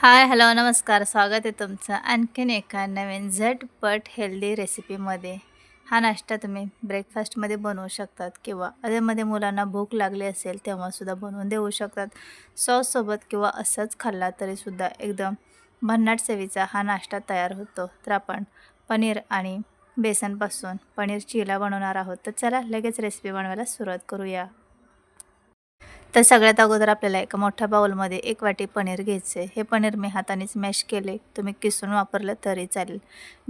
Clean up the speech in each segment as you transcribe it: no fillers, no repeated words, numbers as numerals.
हाय, hello, नमस्कार. स्वागत आहे तुमचं आणखीन एका नवीन झटपट हेल्दी रेसिपीमध्ये. हा नाश्ता तुम्ही ब्रेकफास्टमध्ये बनवू शकतात किंवा अधेमध्ये मुलांना भूक लागली असेल तेव्हासुद्धा बनवून देऊ शकतात. सॉससोबत किंवा असंच खाल्ला तरीसुद्धा एकदम भन्नाट चवीचा हा नाश्ता तयार होतो. तर आपण पनीर आणि बेसनपासून पनीर चिला बनवणार आहोत. तर चला लगेच रेसिपी बनवायला सुरुवात करूया. तर सगळ्यात अगोदर आपल्याला एका मोठ्या बाउलमध्ये 1 वाटी पनीर घ्यायचं आहे. हे पनीर मी हातानेच मॅश केले. तुम्ही किसून वापरलं तरी चालेल.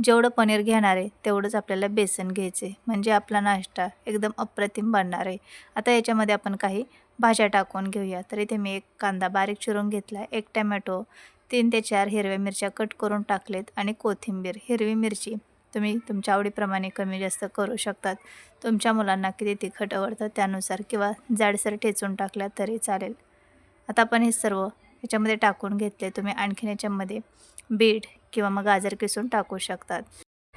जेवढं पनीर घेणार आहे तेवढंच आपल्याला बेसन घ्यायचे म्हणजे आपला नाश्ता एकदम अप्रतिम बनणार आहे. आता याच्यामध्ये आपण काही भाज्या टाकून घेऊया. तर इथे मी 1 कांदा बारीक चिरून घेतला, 1 टोमॅटो, 3 ते 4 हिरव्या मिरच्या कट करून टाकलेत आणि कोथिंबीर. हिरवी मिरची तुम्ही तुमच्या आवडीप्रमाणे कमी जास्त करू शकतात. तुमच्या मुलांना किती तिखट आवडतं त्यानुसार किंवा जाडसर ठेचून टाकल्या तरी चालेल. आता आपण हे सर्व याच्यामध्ये टाकून घेतले. तुम्ही आणखीन याच्यामध्ये बीट किंवा मग गाजर किसून टाकू शकतात.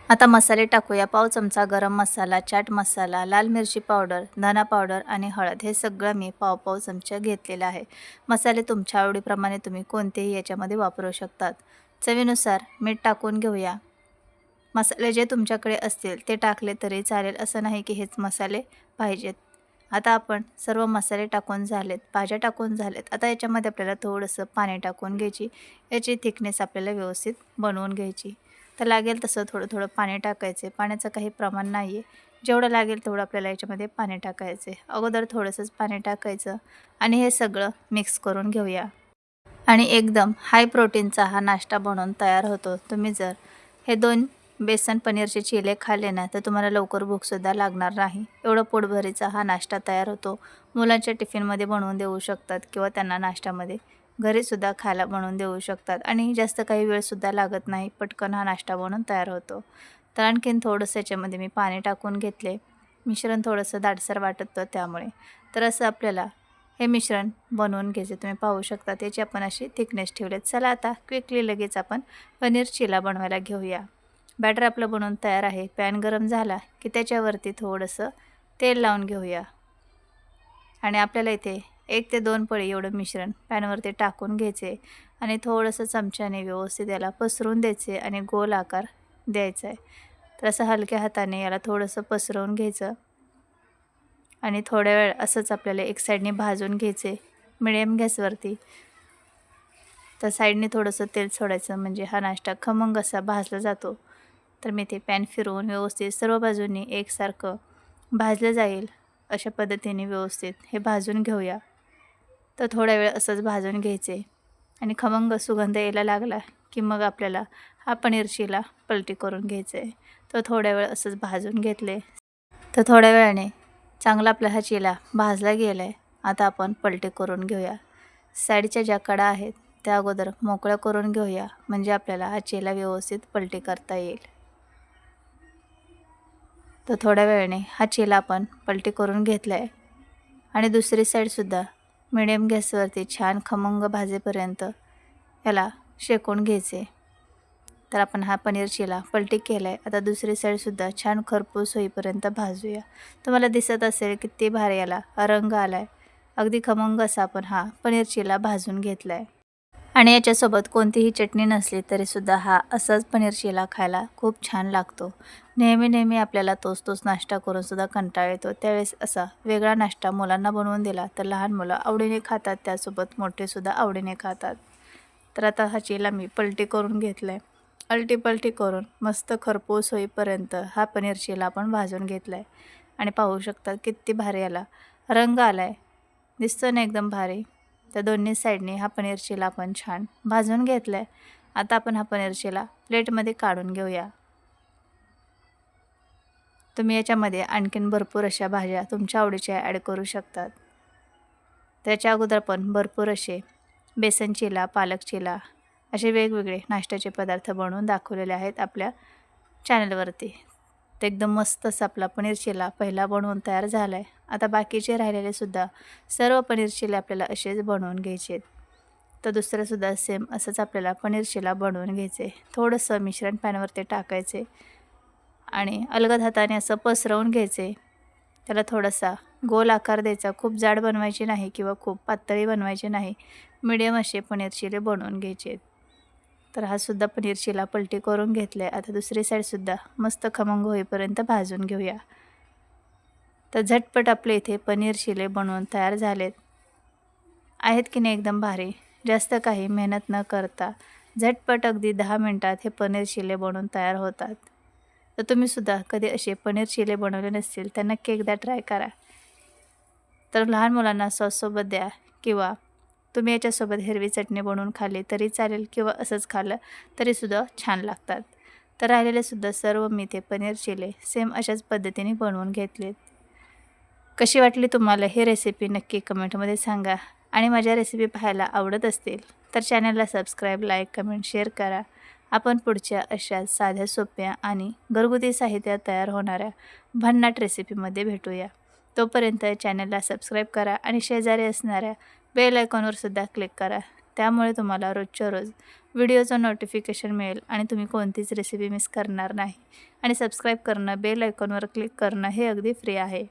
आता मसाले टाकूया. पाव चमचा गरम मसाला, चाट मसाला, लाल मिरची पावडर, धना पावडर आणि हळद हे सगळं मी पाव चमचा घेतलेलं आहे. मसाले तुमच्या आवडीप्रमाणे तुम्ही कोणतेही याच्यामध्ये वापरू शकतात. चवीनुसार मीठ टाकून घेऊया. मसाले जे तुमच्याकडे असतील ते टाकले तरी चालेल, असं नाही की हेच मसाले पाहिजेत. आता आपण सर्व मसाले टाकून झालेत, भाज्या टाकून झालेत. आता याच्यामध्ये आपल्याला थोडंसं पाणी टाकून घ्यायची. याची थिकनेस आपल्याला व्यवस्थित बनवून घ्यायची. तर लागेल तसं थोडं पाणी टाकायचे. पाण्याचं काही प्रमाण नाही आहे. जेवढं लागेल तेवढं आपल्याला याच्यामध्ये पाणी टाकायचे. अगोदर थोडंसंच पाणी टाकायचं आणि हे सगळं मिक्स करून घेऊया. आणि एकदम हाय प्रोटीनचा हा नाश्ता बनवून तयार होतो. तुम्ही जर हे 2 बेसन पनीरचे चिले खाल्ले ना तर तुम्हाला लवकर भूकसुद्धा लागणार नाही. एवढं पोटभरीचा हा नाश्ता तयार होतो. मुलांच्या टिफिनमध्ये बनवून देऊ शकतात किंवा त्यांना नाश्त्यामध्ये घरीसुद्धा खायला बनवून देऊ शकतात आणि जास्त काही वेळसुद्धा लागत नाही. पटकन हा नाश्ता बनून तयार होतो. तर आणखीन थोडंसं याच्यामध्ये मी पाणी टाकून घेतले. मिश्रण थोडंसं दाटसर वाटत होतं त्यामुळे. तर असं आपल्याला हे मिश्रण बनवून घ्यायचे. तुम्ही पाहू शकता त्याची आपण अशी थिकनेस ठेवलेत. चला आता क्विकली लगेच आपण पनीर चिला बनवायला घेऊया. बॅटर आपलं बनवून तयार आहे. पॅन गरम झाला की त्याच्यावरती थोडंसं तेल लावून घेऊया आणि आपल्याला इथे 1 ते 2 पळी एवढं मिश्रण पॅनवरती टाकून घ्यायचे आणि थोडंसं चमच्याने व्यवस्थित याला पसरवून द्यायचे आणि गोल आकार द्यायचा आहे. तर असं हलक्या हाताने याला थोडंसं पसरवून घ्यायचं आणि थोड्या वेळ असंच आपल्याला एक साईडने भाजून घ्यायचे मिडियम गॅसवरती. तर साईडने थोडंसं तेल सोडायचं म्हणजे हा नाश्ता खमंग असा भाजला जातो. तर मी ते पॅन फिरवून व्यवस्थित सर्व बाजूंनी एकसारखं भाजलं जाईल अशा पद्धतीने व्यवस्थित हे भाजून घेऊया. तर थोडा वेळ असंच भाजून घ्यायचे आणि खमंग सुगंध यायला लागला की मग आपल्याला हा पनीर चिला पलटी करून घ्यायचा आहे. तर थोड्या वेळ असंच भाजून घेतले. तर थोड्या वेळाने चांगला आपला हा चिला भाजला गेला आहे. आता आपण पलटी करून घेऊया. साईडच्या ज्या कडा आहेत त्या अगोदर मोकळ्या करून घेऊया म्हणजे आपल्याला हा चिला व्यवस्थित पलटी करता येईल. तर थोड्या वेळाने हा चिला आपण पलटी करून घेतला आहे आणि दुसरी साईडसुद्धा मिडियम गॅसवरती छान खमंग भाजेपर्यंत याला शेकून घ्यायचे. तर आपण हा पनीर चिला पलटी केला आहे. आता दुसरी साईडसुद्धा छान खरपूस होईपर्यंत भाजूया. तुम्हाला दिसत असेल किती भारी याला रंग आला आहे. अगदी खमंग असा आपण हा पनीर चिला भाजून घेतला आहे. आणि याच्यासोबत कोणतीही चटणी नसली तरीसुद्धा हा असाच पनीर चिला खायला खूप छान लागतो. नेहमी आपल्याला तोच नाश्ता करूनसुद्धा कंटाळा येतो. त्यावेळेस असा वेगळा नाश्ता मुलांना बनवून दिला तर लहान मुलं आवडीने खातात, त्यासोबत मोठेसुद्धा आवडीने खातात. तर आता हा चिला मी पलटी करून घेतला आहे. अलटी-पलटी करून मस्त खरपूस होईपर्यंत हा पनीर चिला आपण भाजून घेतला आहे आणि पाहू शकता किती भारी याला रंग आला आहे. दिसतो ना एकदम भारी. तर दोन्ही साईडने हा पनीर चिला आपण छान भाजून घेतला आहे. आता आपण हा पनीर चिला प्लेटमध्ये काढून घेऊया. तुम्ही याच्यामध्ये आणखीन भरपूर अशा भाज्या तुमच्या आवडीच्या ॲड करू शकतात. त्याच्या अगोदर पण भरपूर असे बेसन चिला, पालक चिला असे वेगवेगळे नाश्त्याचे पदार्थ बनवून दाखवलेले आहेत आपल्या चॅनलवरती. ते एकदम मस्त असा आपला पनीर चिला पहिला बनवून तयार झाला आहे. आता बाकीचे राहिलेले सुद्धा सर्व पनीर चिले आपल्याला असेच बनवून घ्यायचे आहेत. तर दुसरंसुद्धा सेम असंच आपल्याला पनीर चिला बनवून घ्यायचे. थोडंसं मिश्रण पॅनवरती टाकायचे आणि अलगद हाताने असं पसरवून घ्यायचे. त्याला थोडासा गोल आकार द्यायचा. खूप जाड बनवायची नाही किंवा खूप पातळी बनवायची नाही. मीडियम असे पनीर चिले बनवून घ्यायचे. तर हा सुद्धा पनीर चिला पलटी करून घेतला आहे. आता दुसरी साईडसुद्धा मस्त खमंग होईपर्यंत भाजून घेऊया. तर झटपट आपले इथे पनीर चिले बनवून तयार झालेत आहेत की नाही एकदम भारी. जास्त काही मेहनत न करता झटपट अगदी 10 मिनटात हे पनीर चिले बनवून तयार होतात. तर तुम्हीसुद्धा कधी असे पनीर चिले बनवले नसतील तर नक्की एकदा ट्राय करा. तर लहान मुलांना सॉससोबत द्या किंवा तुम्ही याच्यासोबत हिरवी चटणी बनवून खाल्ली तरी चालेल किंवा असंच खाल्लं तरीसुद्धा छान लागतात. तर राहिलेलेसुद्धा सर्व मी ते पनीर चिले सेम अशाच पद्धतीने बनवून घेतलेत. कशी वाटली तुम्हाला ही रेसिपी नक्की कमेंटमध्ये सांगा आणि माझ्या रेसिपी पाहायला आवडत असतील तर चॅनलला सबस्क्राईब, लाईक, कमेंट, शेअर करा. आपण पुढच्या अशाच साध्या, सोप्या आणि घरगुती साहित्यात तयार होणाऱ्या भन्नाट रेसिपीमध्ये भेटूया. तोपर्यंत चॅनलला सबस्क्राईब करा आणि शेजारी असणाऱ्या बेल आयकॉनवर सुद्धा क्लिक करा. त्यामुळे तुम्हाला रोजच्या रोज व्हिडिओचं नोटिफिकेशन मिळेल आणि तुम्ही कोणतीच रेसिपी मिस करणार नाही. आणि सबस्क्राईब करणं, बेल आयकॉनवर क्लिक करणं हे अगदी फ्री आहे.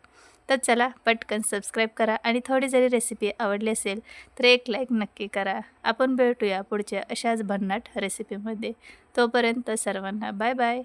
तर चला पटकन सबस्क्राईब करा आणि थोडी जरी रेसिपी आवडली असेल तर एक लाईक नक्की करा. आपण भेटूया पुढच्या अशाच भन्नाट रेसिपीमध्ये. तोपर्यंत सर्वांना बाय बाय.